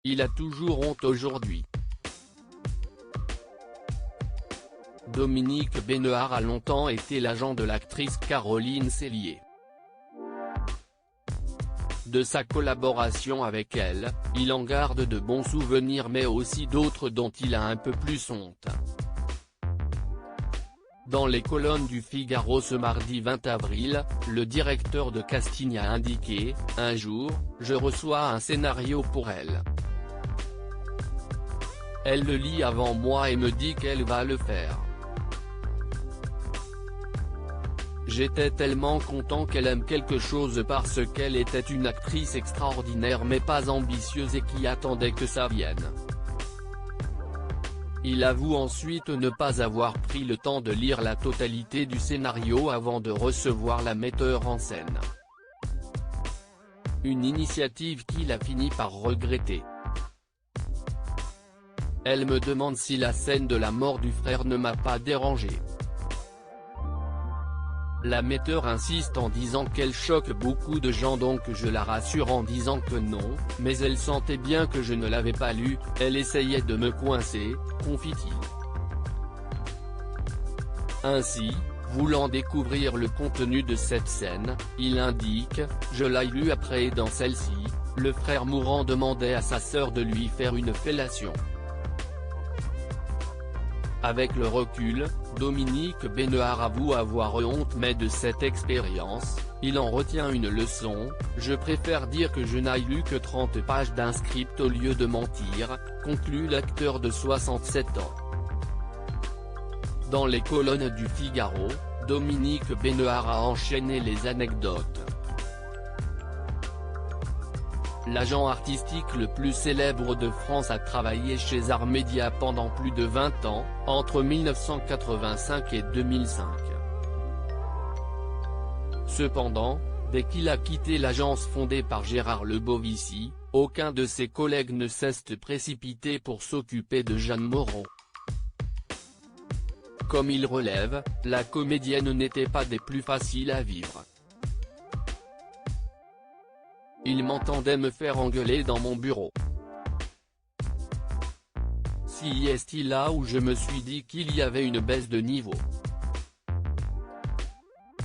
Il a toujours honte aujourd'hui. Dominique Besnehard a longtemps été l'agent de l'actrice Caroline Cellier. De sa collaboration avec elle, il en garde de bons souvenirs mais aussi d'autres dont il a un peu plus honte. Dans les colonnes du Figaro ce mardi 20 avril, le directeur de casting a indiqué « Un jour, je reçois un scénario pour elle. Elle le lit avant moi et me dit qu'elle va le faire. J'étais tellement content qu'elle aime quelque chose parce qu'elle était une actrice extraordinaire mais pas ambitieuse et qui attendait que ça vienne. » Il avoue ensuite ne pas avoir pris le temps de lire la totalité du scénario avant de recevoir la metteur en scène. Une initiative qu'il a fini par regretter. Elle me demande si la scène de la mort du frère ne m'a pas dérangé. La metteur insiste en disant qu'elle choque beaucoup de gens donc je la rassure en disant que non, mais elle sentait bien que je ne l'avais pas lu, elle essayait de me coincer, confie-t-il. Ainsi, voulant découvrir le contenu de cette scène, il indique « Je l'ai lu après dans celle-ci, le frère mourant demandait à sa sœur de lui faire une fellation. » Avec le recul, Dominique Besnehard avoue avoir honte mais de cette expérience, il en retient une leçon, « Je préfère dire que je n'ai lu que 30 pages d'un script au lieu de mentir », conclut l'acteur de 67 ans. Dans les colonnes du Figaro, Dominique Besnehard a enchaîné les anecdotes. L'agent artistique le plus célèbre de France a travaillé chez Ars Media pendant plus de 20 ans, entre 1985 et 2005. Cependant, dès qu'il a quitté l'agence fondée par Gérard Lebovici, aucun de ses collègues ne cesse de précipiter pour s'occuper de Jeanne Moreau. Comme il relève, la comédienne n'était pas des plus faciles à vivre. Il m'entendait me faire engueuler dans mon bureau. Si est là où je me suis dit qu'il y avait une baisse de niveau.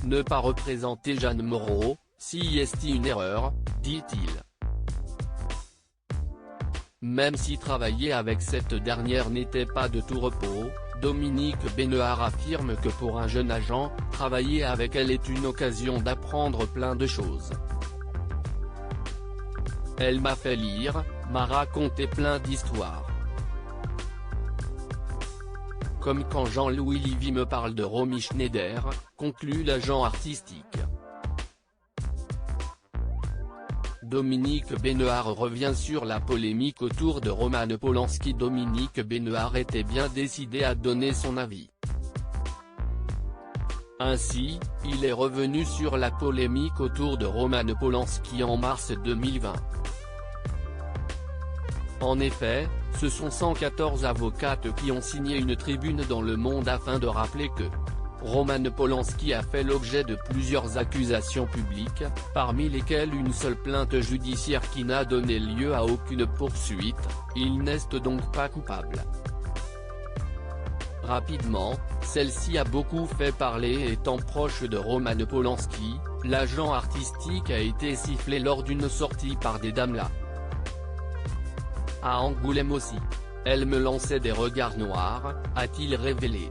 Ne pas représenter Jeanne Moreau, si est une erreur, dit-il. Même si travailler avec cette dernière n'était pas de tout repos, Dominique Besnehard affirme que pour un jeune agent, travailler avec elle est une occasion d'apprendre plein de choses. Elle m'a fait lire, m'a raconté plein d'histoires. Comme quand Jean-Louis Livy me parle de Romy Schneider, conclut l'agent artistique. Dominique Besnehard revient sur la polémique autour de Roman Polanski. Dominique Besnehard était bien décidé à donner son avis. Ainsi, il est revenu sur la polémique autour de Roman Polanski en mars 2020. En effet, ce sont 114 avocates qui ont signé une tribune dans Le Monde afin de rappeler que Roman Polanski a fait l'objet de plusieurs accusations publiques, parmi lesquelles une seule plainte judiciaire qui n'a donné lieu à aucune poursuite, il n'est donc pas coupable. Rapidement, celle-ci a beaucoup fait parler étant proche de Roman Polanski, l'agent artistique a été sifflé lors d'une sortie par des dames là. À Angoulême aussi. Elle me lançait des regards noirs, a-t-il révélé.